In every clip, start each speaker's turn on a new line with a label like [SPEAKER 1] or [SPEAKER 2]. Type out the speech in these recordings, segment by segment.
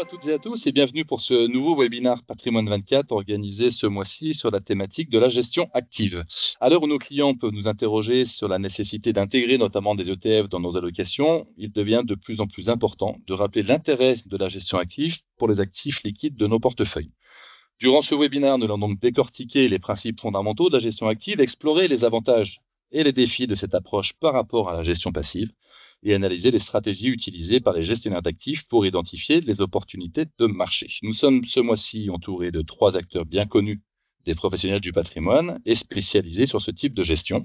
[SPEAKER 1] toutes et à tous et bienvenue pour ce nouveau webinaire Patrimoine 24 organisé ce mois-ci sur la thématique de la gestion active. À l'heure où nos clients peuvent nous interroger sur la nécessité d'intégrer notamment des ETF dans nos allocations, il devient de plus en plus important de rappeler l'intérêt de la gestion active pour les actifs liquides de nos portefeuilles. Durant ce webinaire, nous allons donc décortiquer les principes fondamentaux de la gestion active, explorer les avantages et les défis de cette approche par rapport à la gestion passive et analyser les stratégies utilisées par les gestionnaires d'actifs pour identifier les opportunités de marché. Nous sommes ce mois-ci entourés de 3 acteurs bien connus des professionnels du patrimoine et spécialisés sur ce type de gestion.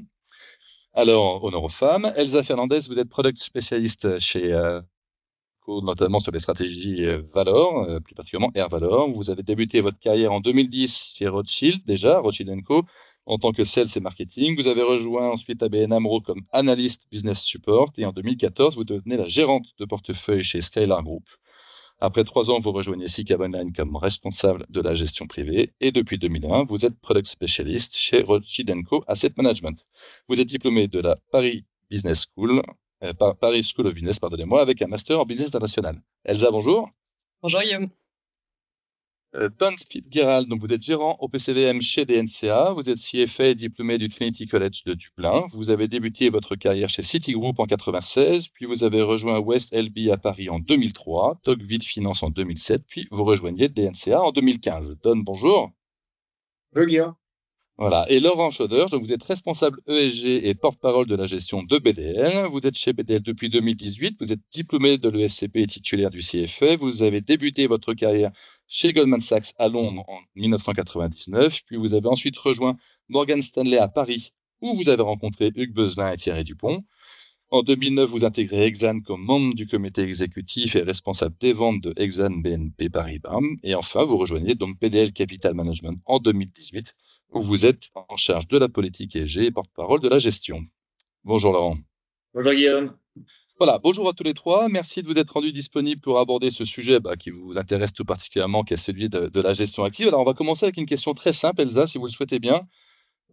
[SPEAKER 1] Alors, honneur aux femmes. Elsa Fernandez, vous êtes product spécialiste chez notamment sur les stratégies Valor, plus particulièrement Air Valor. Vous avez débuté votre carrière en 2010 chez Rothschild, déjà, Rothschild & Co, en tant que sales et marketing. Vous avez rejoint ensuite ABN AMRO comme analyste business support et en 2014, vous devenez la gérante de portefeuille chez Skylar Group. Après 3 ans, vous rejoignez SICAV Online comme responsable de la gestion privée et depuis 2001, vous êtes product specialist chez Rothschild & Co Asset Management. Vous êtes diplômé de la Paris Business School, Paris School of Business, pardonnez-moi, avec un master en business international. Elsa, bonjour.
[SPEAKER 2] Bonjour Guillaume.
[SPEAKER 1] Don Fitzgerald, donc vous êtes gérant au PCVM chez DNCA, vous êtes CFA diplômé du Trinity College de Dublin, vous avez débuté votre carrière chez Citigroup en 1996, puis vous avez rejoint West LB à Paris en 2003, Tocqueville Finance en 2007, puis vous rejoignez DNCA en 2015. Don, bonjour.
[SPEAKER 3] Bonjour Guillaume.
[SPEAKER 1] Voilà. Et Laurent Schauder, donc vous êtes responsable ESG et porte-parole de la gestion de BDL. Vous êtes chez BDL depuis 2018. Vous êtes diplômé de l'ESCP et titulaire du CFA. Vous avez débuté votre carrière chez Goldman Sachs à Londres en 1999. Puis vous avez ensuite rejoint Morgan Stanley à Paris, où vous avez rencontré Hugues Bezlin et Thierry Dupont. En 2009, vous intégrez Exane comme membre du comité exécutif et responsable des ventes de Exane BNP Paribas. Et enfin, vous rejoignez donc BDL Capital Management en 2018, où vous êtes en charge de la politique ESG et porte-parole de la gestion. Bonjour Laurent.
[SPEAKER 3] Bonjour Guillaume.
[SPEAKER 1] Voilà, bonjour à tous les trois. Merci de vous être rendus disponibles pour aborder ce sujet qui vous intéresse tout particulièrement, qui est celui de la gestion active. Alors, on va commencer avec une question très simple, Elsa, si vous le souhaitez bien.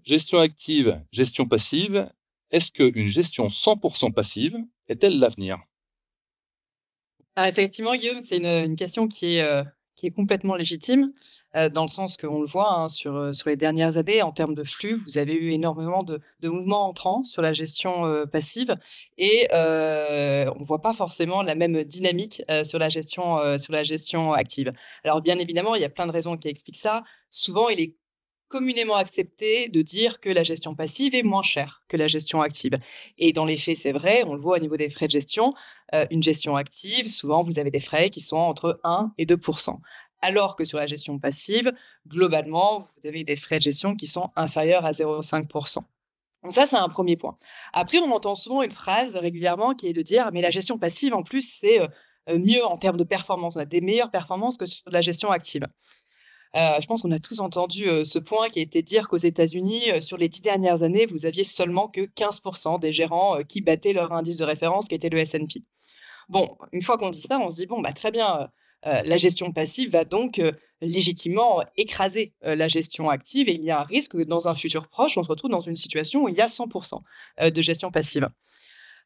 [SPEAKER 1] Gestion active, gestion passive. Est-ce qu'une gestion 100% passive est-elle l'avenir ?
[SPEAKER 2] Effectivement, Guillaume, c'est une question qui est complètement légitime, dans le sens qu'on le voit sur les dernières années, en termes de flux, vous avez eu énormément de mouvements entrants sur la gestion passive et on ne voit pas forcément la même dynamique sur la gestion active. Alors, bien évidemment, il y a plein de raisons qui expliquent ça. Souvent, il est communément accepté de dire que la gestion passive est moins chère que la gestion active. Et dans les faits, c'est vrai, on le voit au niveau des frais de gestion. Une gestion active, souvent, vous avez des frais qui sont entre 1 et 2 alors que sur la gestion passive, globalement, vous avez des frais de gestion qui sont inférieurs à 0,5 Donc ça, c'est un premier point. Après, on entend souvent une phrase régulièrement qui est de dire « mais la gestion passive, en plus, c'est mieux en termes de performance. On a des meilleures performances que sur la gestion active. » Je pense qu'on a tous entendu ce point qui était de dire qu'aux États-Unis, sur les 10 dernières années, vous aviez seulement que 15% des gérants qui battaient leur indice de référence, qui était le S&P. Bon, une fois qu'on dit ça, on se dit, bon, très bien, la gestion passive va donc légitimement écraser la gestion active et il y a un risque que dans un futur proche, on se retrouve dans une situation où il y a 100% de gestion passive.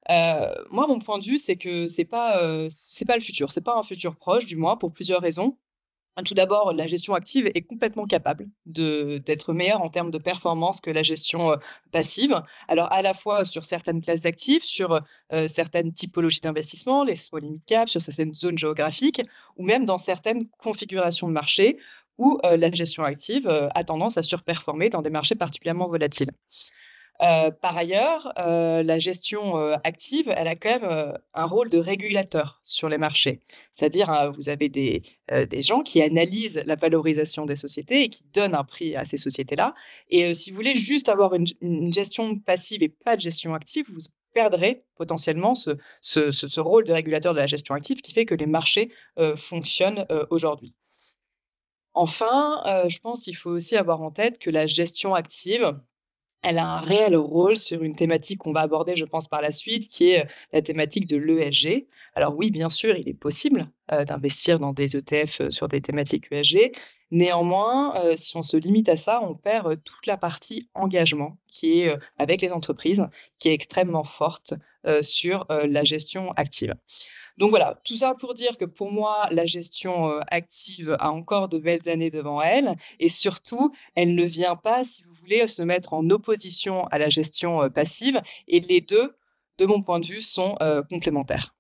[SPEAKER 2] Moi, mon point de vue, c'est que c'est pas le futur. C'est pas un futur proche, du moins, pour plusieurs raisons. Tout d'abord, la gestion active est complètement capable d'être meilleure en termes de performance que la gestion passive. Alors, à la fois sur certaines classes d'actifs, sur certaines typologies d'investissement, les small and mid cap, sur certaines zones géographiques, ou même dans certaines configurations de marché où la gestion active a tendance à surperformer dans des marchés particulièrement volatiles. Par ailleurs, la gestion active, elle a quand même un rôle de régulateur sur les marchés. C'est-à-dire, vous avez des gens qui analysent la valorisation des sociétés et qui donnent un prix à ces sociétés-là. Et si vous voulez juste avoir une gestion passive et pas de gestion active, vous perdrez potentiellement ce rôle de régulateur de la gestion active qui fait que les marchés fonctionnent aujourd'hui. Enfin, je pense qu'il faut aussi avoir en tête que la gestion active, elle a un réel rôle sur une thématique qu'on va aborder, je pense, par la suite, qui est la thématique de l'ESG. Alors oui, bien sûr, il est possible d'investir dans des ETF sur des thématiques ESG. Néanmoins, si on se limite à ça, on perd toute la partie engagement qui est avec les entreprises, qui est extrêmement forte sur la gestion active. Donc voilà, tout ça pour dire que pour moi, la gestion active a encore de belles années devant elle et surtout, elle ne vient pas, si vous voulez, se mettre en opposition à la gestion passive et les deux, de mon point de vue, sont complémentaires.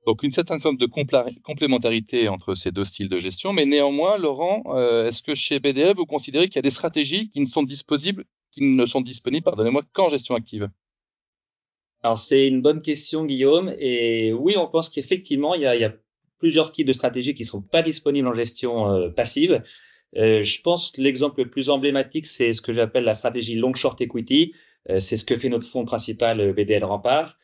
[SPEAKER 1] Donc une certaine forme de complémentarité entre ces deux styles de gestion, mais néanmoins, Laurent, est-ce que chez BDF, vous considérez qu'il y a des stratégies qui ne sont disponibles, pardonnez-moi, qu'en gestion active?
[SPEAKER 3] Alors, c'est une bonne question, Guillaume. Et oui, on pense qu'effectivement, il y a plusieurs types de stratégies qui ne sont pas disponibles en gestion passive. Je pense que l'exemple le plus emblématique, c'est ce que j'appelle la stratégie long short equity. C'est ce que fait notre fonds principal BDL Rempart.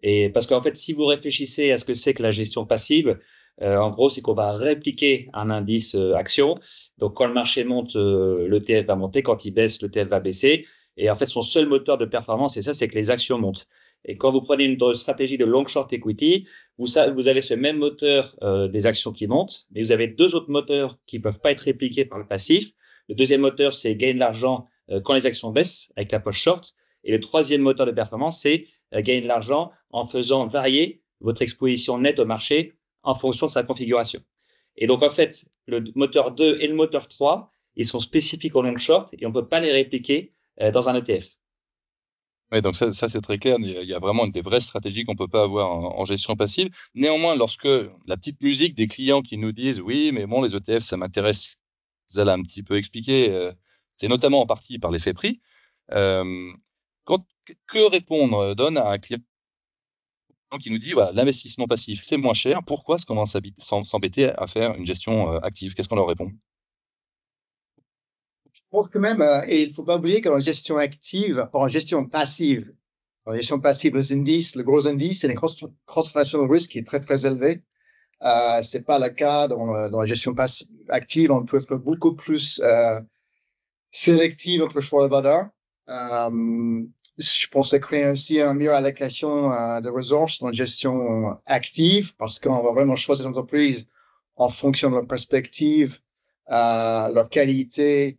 [SPEAKER 3] Et parce qu'en fait, si vous réfléchissez à ce que c'est que la gestion passive, en gros, c'est qu'on va répliquer un indice action. Donc, quand le marché monte, l'ETF va monter. Quand il baisse, l'ETF va baisser. Et en fait, son seul moteur de performance, c'est que les actions montent. Et quand vous prenez une stratégie de long short equity, vous avez ce même moteur des actions qui montent, mais vous avez deux autres moteurs qui peuvent pas être répliqués par le passif. Le deuxième moteur, c'est gagner de l'argent quand les actions baissent avec la poche short. Et le troisième moteur de performance, c'est gagner de l'argent en faisant varier votre exposition nette au marché en fonction de sa configuration. Et donc, en fait, le moteur 2 et le moteur 3, ils sont spécifiques au long short et on ne peut pas les répliquer dans un ETF.
[SPEAKER 1] Oui, donc ça c'est très clair. Il y a vraiment des vraies stratégies qu'on ne peut pas avoir en gestion passive. Néanmoins, lorsque la petite musique des clients qui nous disent oui, mais bon, les ETF, ça m'intéresse, vous allez un petit peu expliquer, c'est notamment en partie par l'effet prix. Euh, que répondre donne à un client qui nous dit voilà, l'investissement passif, c'est moins cher. Pourquoi est-ce qu'on va s'embêter à faire une gestion active? Qu'est-ce qu'on leur répond?
[SPEAKER 4] Je pense que même, et il faut pas oublier que dans la gestion active, en gestion passive, les indices, le gros indice, c'est une concentration de risque qui est très, très élevée. C'est pas le cas dans la gestion active. On peut être beaucoup plus sélectif dans le choix de valeur. Je pense que créer aussi une meilleure allocation de ressources dans la gestion active parce qu'on va vraiment choisir l'entreprise en fonction de leur perspective, leur qualité,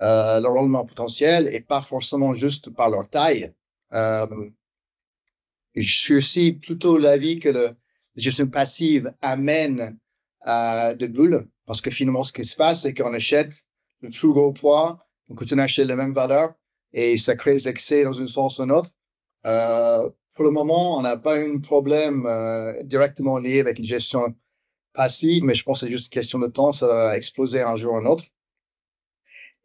[SPEAKER 4] leur rendement potentiel et pas forcément juste par leur taille. Je suis aussi plutôt l'avis que la gestion passive amène de bulles parce que finalement, ce qui se passe, c'est qu'on achète le plus gros poids, on continue à acheter la même valeur et ça crée des excès dans une sens ou une autre. Pour le moment, on n'a pas eu un problème directement lié avec une gestion passive, mais je pense que c'est juste une question de temps, ça va exploser un jour ou un autre.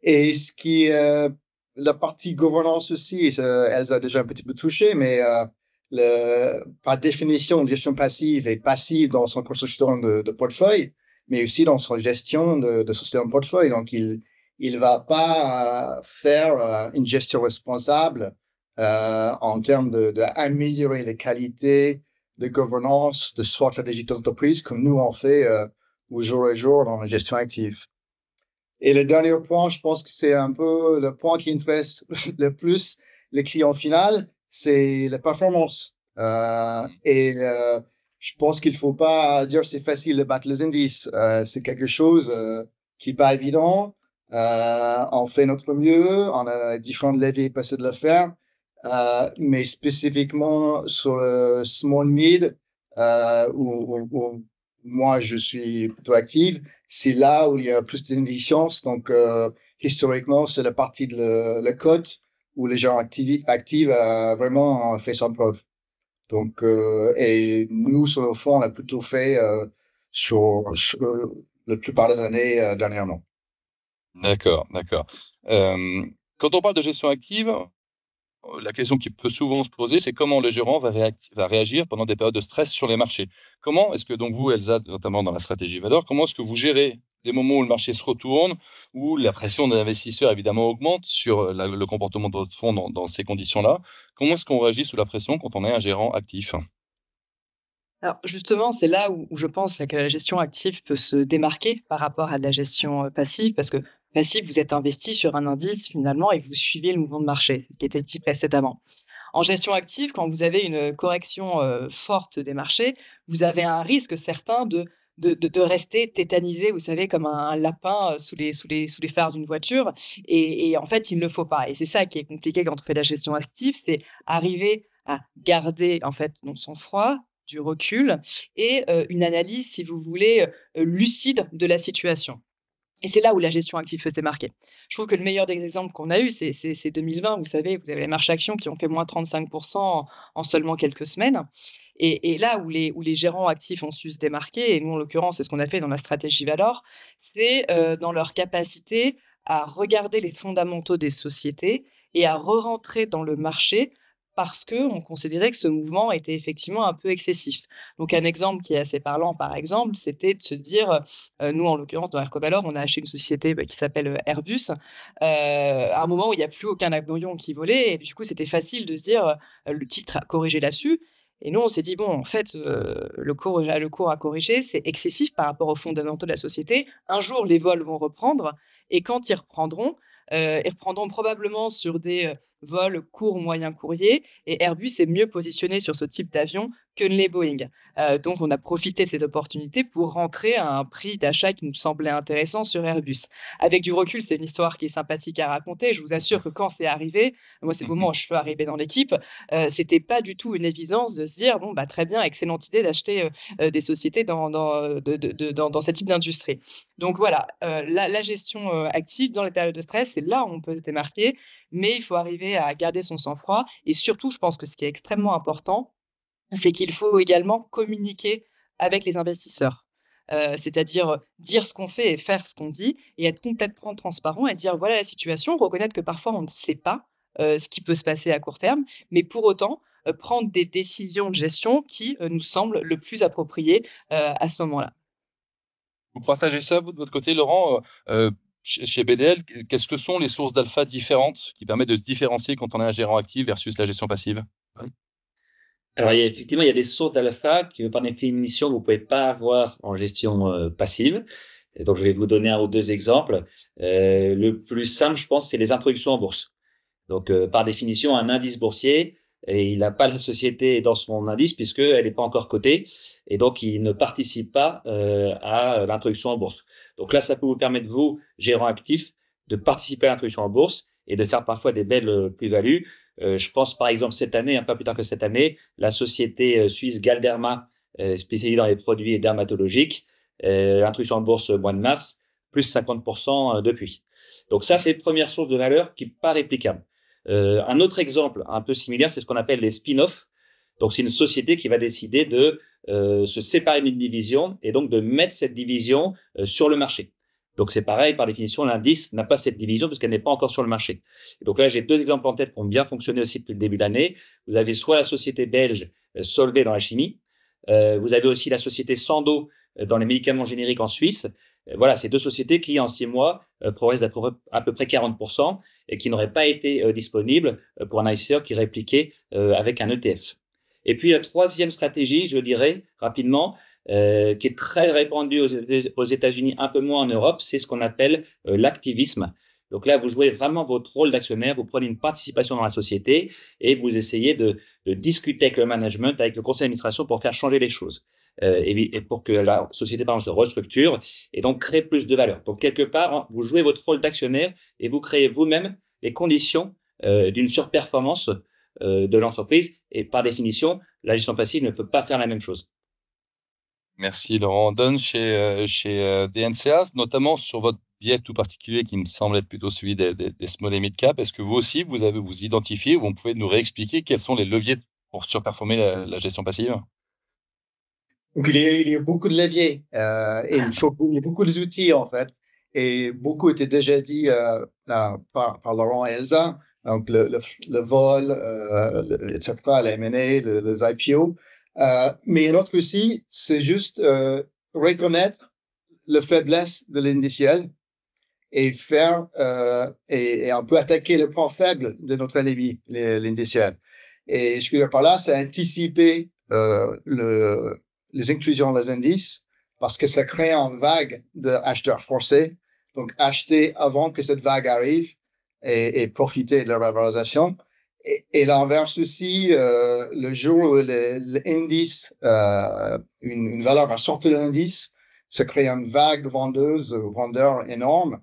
[SPEAKER 4] Et ce qui la partie gouvernance aussi, elle a déjà un petit peu touché, mais par définition, gestion passive est passive dans son construction de portefeuille, mais aussi dans son gestion de son portefeuille. Donc, il va pas faire une gestion responsable en termes d'améliorer les qualités de gouvernance de soit stratégie d'entreprise comme nous on fait au jour le jour dans la gestion active. Et le dernier point, je pense que c'est un peu le point qui intéresse le plus le client final, c'est la performance. Je pense qu'il faut pas dire c'est facile de battre les indices. C'est quelque chose qui est pas évident. On fait notre mieux, on a différents leviers possibles de le faire. Mais spécifiquement sur le small mid, où moi je suis plutôt active, c'est là où il y a plus d'investissance. Donc, historiquement, c'est la partie de la cote où les gens actifs vraiment fait son preuve. Donc, et nous, sur le fond, on a plutôt fait sur la plupart des années dernièrement.
[SPEAKER 1] D'accord, d'accord. Quand on parle de gestion active, la question qui peut souvent se poser, c'est comment le gérant va réagir pendant des périodes de stress sur les marchés. Comment est-ce que donc vous, Elsa, notamment dans la stratégie valeur, comment est-ce que vous gérez les moments où le marché se retourne, où la pression des investisseurs évidemment augmente sur le comportement de votre fonds dans ces conditions-là? Comment est-ce qu'on réagit sous la pression quand on est un gérant actif?
[SPEAKER 2] Alors justement, c'est là où je pense que la gestion active peut se démarquer par rapport à de la gestion passive, parce que passive, vous êtes investi sur un indice finalement et vous suivez le mouvement de marché, ce qui était dit précédemment. En gestion active, quand vous avez une correction forte des marchés, vous avez un risque certain de de rester tétanisé, vous savez, comme un lapin sous les phares d'une voiture. Et en fait, il ne le faut pas. Et c'est ça qui est compliqué quand on fait la gestion active, c'est arriver à garder en fait son sang-froid, du recul et une analyse, si vous voulez, lucide de la situation. Et c'est là où la gestion active s'est marquée. Je trouve que le meilleur des exemples qu'on a eu, c'est 2020. Vous savez, vous avez les marchés actions qui ont fait moins 35% en seulement quelques semaines. Et là où les gérants actifs ont su se démarquer, et nous, en l'occurrence, c'est ce qu'on a fait dans la stratégie Valor, c'est dans leur capacité à regarder les fondamentaux des sociétés et à re-rentrer dans le marché parce qu'on considérait que ce mouvement était effectivement un peu excessif. Donc, un exemple qui est assez parlant, par exemple, c'était de se dire, nous, en l'occurrence, dans Ercovalor, on a acheté une société qui s'appelle Airbus, à un moment où il n'y a plus aucun avion qui volait, et du coup, c'était facile de se dire, le titre a corrigé là-dessus. Et nous, on s'est dit, bon, en fait, le cours a corrigé, c'est excessif par rapport aux fondamentaux de la société. Un jour, les vols vont reprendre, et quand ils reprendront probablement sur des vols courts, moyens courriers, et Airbus est mieux positionné sur ce type d'avion que les Boeing. Donc, on a profité de cette opportunité pour rentrer à un prix d'achat qui nous semblait intéressant sur Airbus. Avec du recul, c'est une histoire qui est sympathique à raconter. Je vous assure que quand c'est arrivé, moi, c'est le moment où je suis arrivé dans l'équipe, c'était pas du tout une évidence de se dire, bon, bah, très bien, excellente idée d'acheter des sociétés dans ce type d'industrie. Donc voilà, la gestion active dans les périodes de stress, c'est là où on peut se démarquer, mais il faut arriver à garder son sang-froid. Et surtout, je pense que ce qui est extrêmement important, c'est qu'il faut également communiquer avec les investisseurs. C'est-à-dire dire ce qu'on fait et faire ce qu'on dit, et être complètement transparent et dire voilà la situation, reconnaître que parfois on ne sait pas ce qui peut se passer à court terme, mais pour autant prendre des décisions de gestion qui nous semblent le plus appropriées à ce moment-là.
[SPEAKER 1] Vous partagez ça, vous, de votre côté, Laurent chez BDL, qu'est-ce que sont les sources d'alpha différentes qui permettent de se différencier quand on est un gérant actif versus la gestion passive?
[SPEAKER 3] Alors, effectivement, il y a des sources d'alpha que, par définition, vous pouvez pas avoir en gestion passive. Et donc, je vais vous donner un ou deux exemples. Le plus simple, je pense, c'est les introductions en bourse. Donc, par définition, un indice boursier, et il n'a pas la société dans son indice puisqu'elle n'est pas encore cotée, et donc il ne participe pas à l'introduction en bourse. Donc là, ça peut vous permettre, vous, gérant actif, de participer à l'introduction en bourse et de faire parfois des belles plus-values. Je pense par exemple cette année, pas plus tard que cette année, la société suisse Galderma, spécialisée dans les produits dermatologiques, introduction en bourse au mois de mars, plus 50% depuis. Donc ça, c'est une première source de valeur qui n'est pas réplicable. Un autre exemple un peu similaire, c'est ce qu'on appelle les spin-offs. Donc c'est une société qui va décider de se séparer d'une division et donc de mettre cette division sur le marché. Donc c'est pareil, par définition, l'indice n'a pas cette division parce qu'elle n'est pas encore sur le marché. Et donc là, j'ai deux exemples en tête qui ont bien fonctionné aussi depuis le début de l'année. Vous avez soit la société belge Solvay dans la chimie, vous avez aussi la société Sandoz dans les médicaments génériques en Suisse. Voilà, ces deux sociétés qui, en 6 mois, progressent à peu près 40% et qui n'auraient pas été disponibles pour un ICR qui répliquait avec un ETF. Et puis, la troisième stratégie, je dirais rapidement, qui est très répandue aux États-Unis, un peu moins en Europe, c'est ce qu'on appelle l'activisme. Donc là, vous jouez vraiment votre rôle d'actionnaire, vous prenez une participation dans la société et vous essayez de discuter avec le management, avec le conseil d'administration pour faire changer les choses. Et pour que la société, par exemple, se restructure et donc crée plus de valeur. Donc, quelque part, vous jouez votre rôle d'actionnaire et vous créez vous-même les conditions d'une surperformance de l'entreprise. Et par définition, la gestion passive ne peut pas faire la même chose.
[SPEAKER 1] Merci Laurent. Donne chez DNCA, notamment sur votre biais tout particulier qui me semble être plutôt celui des small et mid cap. Est-ce que vous aussi, vous identifiez ou vous pouvez nous réexpliquer quels sont les leviers pour surperformer la gestion passive?
[SPEAKER 4] Donc, il y a beaucoup de leviers et il y a beaucoup d'outils, en fait. Et beaucoup étaient déjà dit par Laurent et Elsa. Donc, le vol, etc., la M&A, les IPO. Mais un autre aussi, c'est juste reconnaître la faiblesse de l'indiciel et faire et un peu attaquer le point faible de notre ennemi, l'indiciel. Et ce que je veux dire par là, c'est anticiper les inclusions des indices parce que ça crée une vague d'acheteurs forcés. Donc, acheter avant que cette vague arrive et profiter de la valorisation. Et l'inverse aussi, le jour où l'indice, une valeur va sortir de l'indice, ça crée une vague vendeurs énorme.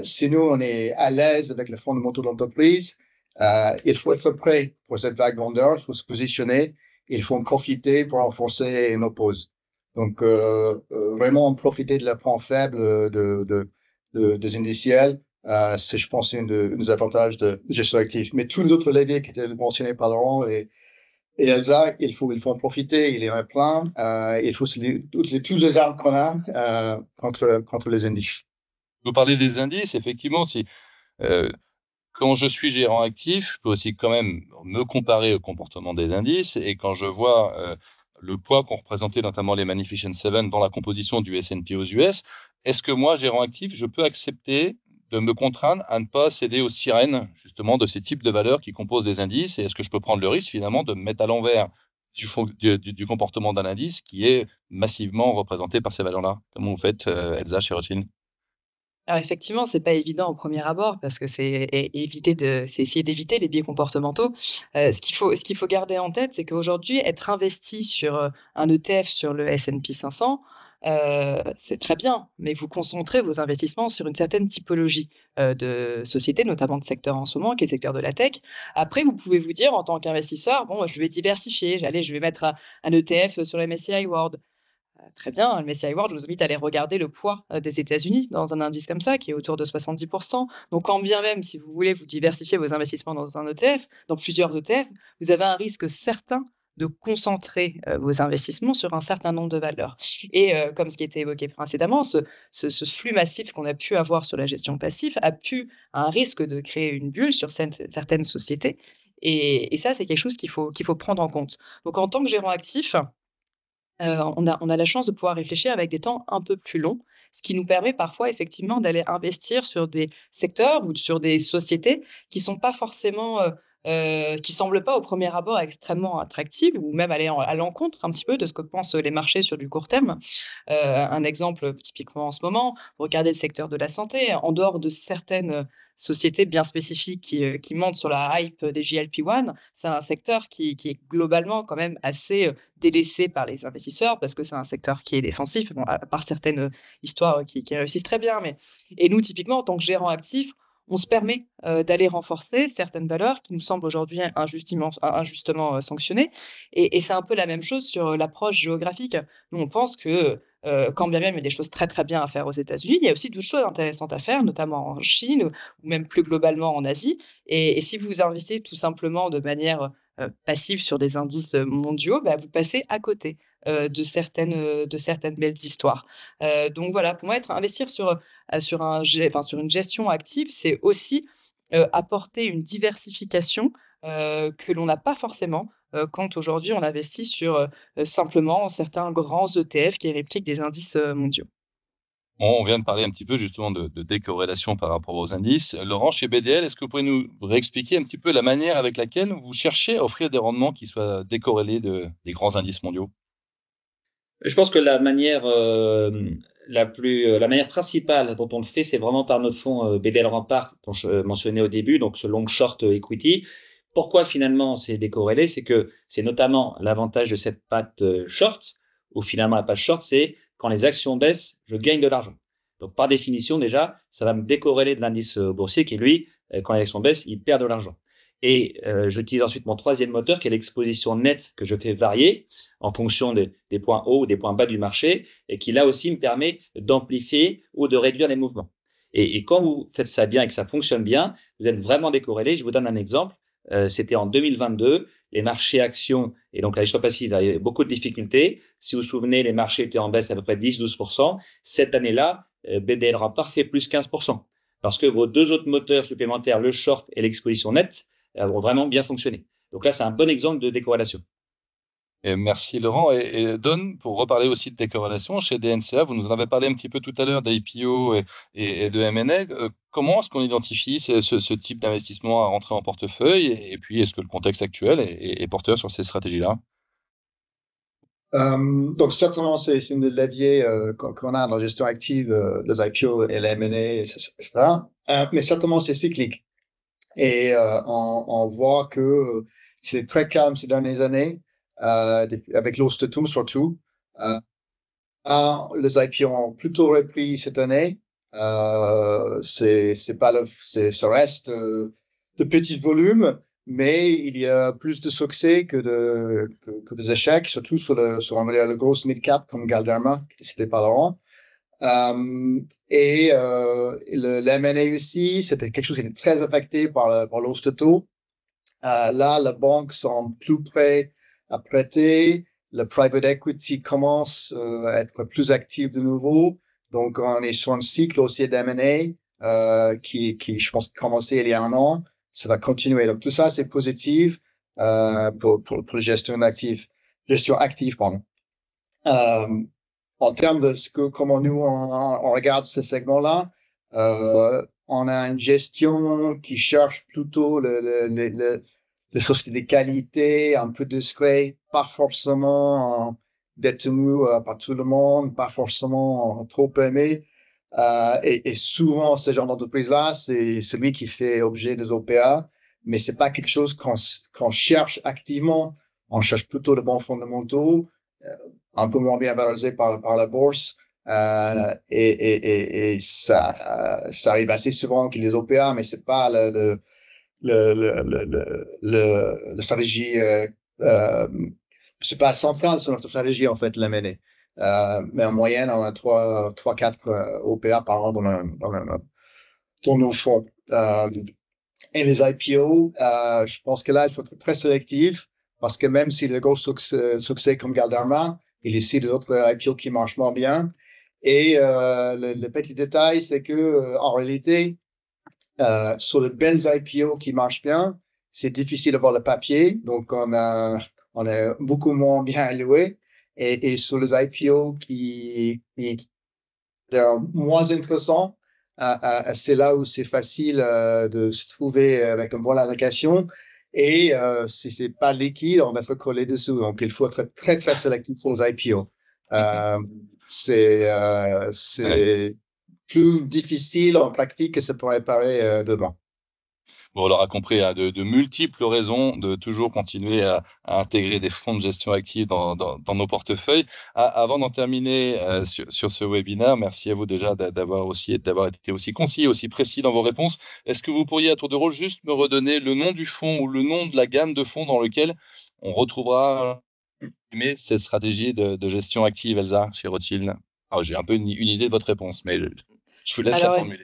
[SPEAKER 4] Si nous, on est à l'aise avec les fondamentaux de l'entreprise, il faut être prêt pour cette vague vendeur, il faut se positionner, il faut en profiter pour renforcer nos pauses. Donc, vraiment profiter de la point faible des indiciels, c'est, je pense, un des avantages de gestion active. Mais tous les autres leviers qui étaient mentionnés par Laurent et Elsa, il faut en profiter, il y en a plein. Il faut tous les armes qu'on a contre les indices.
[SPEAKER 1] Vous parlez des indices, effectivement, quand je suis gérant actif, je peux aussi quand même me comparer au comportement des indices, et quand je vois le poids qu'ont représenté notamment les Magnificent Seven dans la composition du S&P aux US, est-ce que moi, gérant actif, je peux accepter de me contraindre à ne pas céder aux sirènes, justement, de ces types de valeurs qui composent des indices, et est-ce que je peux prendre le risque, finalement, de me mettre à l'envers du comportement d'un indice qui est massivement représenté par ces valeurs-là? Comment vous faites, Elsa, chez Rothschild?
[SPEAKER 2] Alors effectivement, c'est pas évident au premier abord parce que c'est essayer d'éviter les biais comportementaux. Ce qu'il faut garder en tête, c'est qu'aujourd'hui, être investi sur, un ETF sur le S&P 500, c'est très bien, mais vous concentrez vos investissements sur une certaine typologie, de sociétés, notamment de secteur en ce moment, qui est le secteur de la tech. Après, vous pouvez vous dire en tant qu'investisseur: «Bon, je vais diversifier, je vais mettre un ETF sur le MSCI World». Très bien, le MSCI World, je vous invite à aller regarder le poids, des États-Unis dans un indice comme ça qui est autour de 70. Donc quand bien même, si vous voulez vous diversifier vos investissements dans un ETF, dans plusieurs ETF, vous avez un risque certain de concentrer, vos investissements sur un certain nombre de valeurs et comme ce qui était évoqué précédemment, ce flux massif qu'on a pu avoir sur la gestion passive a un risque de créer une bulle sur certaines sociétés et ça, c'est quelque chose qu'il faut prendre en compte. Donc en tant que gérant actif, on a la chance de pouvoir réfléchir avec des temps un peu plus longs, ce qui nous permet parfois effectivement d'aller investir sur des secteurs ou sur des sociétés qui sont pas forcément, qui semblent pas au premier abord extrêmement attractives ou même aller à l'encontre un petit peu de ce que pensent les marchés sur du court terme. Un exemple, typiquement en ce moment, regardez le secteur de la santé, en dehors de certaines, sociétés bien spécifiques qui montent sur la hype des GLP-1, c'est un secteur qui est globalement quand même assez, délaissé par les investisseurs parce que c'est un secteur qui est défensif, bon, à part certaines, histoires qui réussissent très bien, mais et nous, typiquement, en tant que gérant actif, on se permet, d'aller renforcer certaines valeurs qui nous semblent aujourd'hui injustement, sanctionnées et c'est un peu la même chose sur, l'approche géographique. Nous, on pense que, quand bien même il y a des choses très, très bien à faire aux États-Unis, il y a aussi d'autres choses intéressantes à faire, notamment en Chine ou même plus globalement en Asie et si vous investissez tout simplement de manière, passive sur des indices, mondiaux, bah, vous passez à côté, de certaines belles histoires. Donc voilà, pour moi, investir sur une gestion active, c'est aussi, apporter une diversification, que l'on n'a pas forcément, quand aujourd'hui on investit sur, simplement certains grands ETF qui répliquent des indices, mondiaux.
[SPEAKER 1] On vient de parler un petit peu justement de décorrélation par rapport aux indices. Laurent, chez BDL, est-ce que vous pouvez nous réexpliquer un petit peu la manière avec laquelle vous cherchez à offrir des rendements qui soient décorrélés des grands indices mondiaux?
[SPEAKER 3] Je pense que la manière principale dont on le fait, c'est vraiment par notre fonds BDL Rempart, dont je mentionnais au début, donc ce long short equity. Pourquoi finalement c'est décorrélé? C'est que c'est notamment l'avantage de cette patte short, où finalement la patte short, c'est quand les actions baissent, je gagne de l'argent. Donc par définition déjà, ça va me décorréler de l'indice boursier qui lui, quand les actions baissent, il perd de l'argent. Et j'utilise ensuite mon troisième moteur qui est l'exposition nette que je fais varier en fonction des points hauts ou des points bas du marché et qui là aussi me permet d'amplifier ou de réduire les mouvements. Et quand vous faites ça bien et que ça fonctionne bien, vous êtes vraiment décorrélé. Je vous donne un exemple. C'était en 2022, les marchés actions et donc la gestion passive avaient beaucoup de difficultés. Si vous vous souvenez, les marchés étaient en baisse à peu près 10-12%. Cette année-là, BDL Rempart c'est plus 15%. Parce que vos deux autres moteurs supplémentaires, le short et l'exposition nette, vont vraiment bien fonctionner. Donc là, c'est un bon exemple de décorrélation.
[SPEAKER 1] Et merci Laurent. Et Don, pour reparler aussi de décorrélation, chez DNCA, vous nous en avez parlé un petit peu tout à l'heure d'IPO et de M&A. Comment est-ce qu'on identifie ce type d'investissement à rentrer en portefeuille et puis est-ce que le contexte actuel est porteur sur ces stratégies-là?
[SPEAKER 4] Donc certainement, c'est une des leviers qu'on a dans la gestion active, les IPO et les M&A, etc. Mais certainement, c'est cyclique. Et on voit que c'est très calme ces dernières années, avec l'Ostetum surtout. Les IPO ont plutôt repris cette année. C'est pas ça reste de petits volumes, mais il y a plus de succès que des échecs, surtout sur le gros mid-cap comme Galderma, qui était cité par Laurent. Le M&A aussi, c'était quelque chose qui était très affecté par l'hausse de taux. Là, les banques sont plus prêtes à prêter. Le private equity commence à être plus actif de nouveau. Donc, on est sur un cycle aussi d'M&A qui, je pense, commençait il y a un an. Ça va continuer. Donc, tout ça, c'est positif pour la gestion active, pardon. En termes de comment nous, on regarde ce segment-là, on a une gestion qui cherche plutôt les sociétés de qualité, un peu discret, pas forcément détenu par tout le monde, pas forcément trop aimé. Et souvent, ce genre d'entreprise-là, c'est celui qui fait objet des OPA, mais c'est pas quelque chose qu'on cherche activement. On cherche plutôt de bons fondamentaux, un peu moins bien valorisés par la bourse. Et ça arrive assez souvent qu'il y ait des OPA, mais c'est pas la stratégie, c'est pas central sur notre stratégie, en fait, la mener. Mais en moyenne, on a 3-4 OPA par an dans nos fonds. Et les IPO, je pense que là, il faut être très sélectif parce que même si le gros succès comme Galderma, il y a aussi d'autres IPO qui marchent moins bien. Et le petit détail, c'est que en réalité, sur les belles IPO qui marchent bien, c'est difficile d'avoir le papier, donc on est beaucoup moins bien alloué. Et sur les IPO qui sont moins intéressants, c'est là où c'est facile de se trouver avec une bonne allocation. Et si c'est pas liquide, on va faire coller dessous. Donc il faut être très très sélectif sur les IPO. C'est plus difficile en pratique que ça pourrait paraître demain.
[SPEAKER 1] Bon, on l'aura compris, hein, de multiples raisons de toujours continuer à intégrer des fonds de gestion active dans nos portefeuilles. Avant d'en terminer sur ce webinaire, merci à vous déjà d'avoir été aussi concis, aussi précis dans vos réponses. Est-ce que vous pourriez à tour de rôle juste me redonner le nom du fonds ou le nom de la gamme de fonds dans lequel on retrouvera cette stratégie de gestion active, Elsa, chez Rothschild? Alors, j'ai un peu une idée de votre réponse, mais je vous laisse la formuler.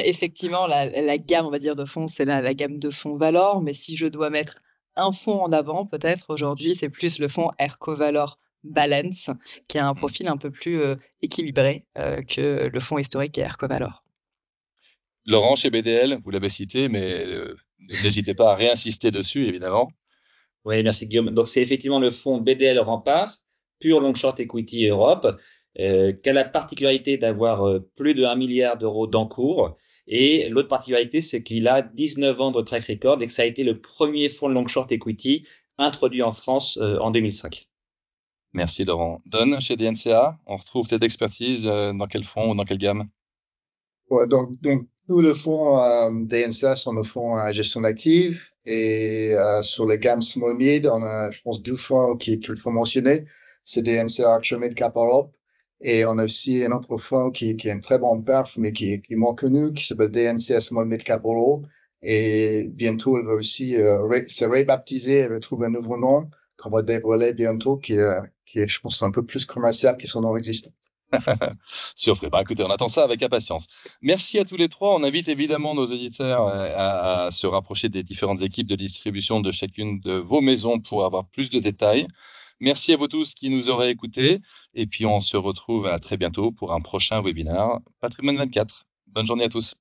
[SPEAKER 2] Effectivement, la gamme, on va dire, de fonds, c'est la gamme de fonds Valor. Mais si je dois mettre un fonds en avant, peut-être aujourd'hui, c'est plus le fonds ErcoValor Balance, qui a un profil un peu plus équilibré que le fonds historique et ErcoValor.
[SPEAKER 1] Laurent, chez BDL, vous l'avez cité, mais n'hésitez pas à réinsister dessus, évidemment.
[SPEAKER 3] Oui, merci Guillaume. Donc, c'est effectivement le fonds BDL Rempart, pure long short equity Europe, qui a la particularité d'avoir plus de 1 milliard d'euros d'encours. Et l'autre particularité, c'est qu'il a 19 ans de track record et que ça a été le premier fonds de long short equity introduit en France en 2005.
[SPEAKER 1] Merci Laurent. Don, chez DNCA, on retrouve cette expertise dans quel fonds ou dans quelle gamme?
[SPEAKER 4] Ouais, donc tous les fonds DNCA sont des fonds à gestion d'actifs et sur les gammes small mid, on a, je pense, 2 fonds qu'il faut mentionner. C'est DNCA Archer Mid Cap Europe et on a aussi un autre fonds qui a une très bonne perf mais qui est moins connu, qui s'appelle DNCA Small Mid Cap Euro. Et bientôt, elle va aussi se rebaptiser, elle va trouver un nouveau nom qu'on va dévoiler bientôt, qui est, je pense, un peu plus commercial que son nom existant.
[SPEAKER 1] Surpris. Bah, écoutez, on attend ça avec impatience. Merci à tous les trois. On invite évidemment nos auditeurs à se rapprocher des différentes équipes de distribution de chacune de vos maisons pour avoir plus de détails. Merci à vous tous qui nous aurez écoutés. Et puis, on se retrouve à très bientôt pour un prochain webinaire Patrimoine 24. Bonne journée à tous.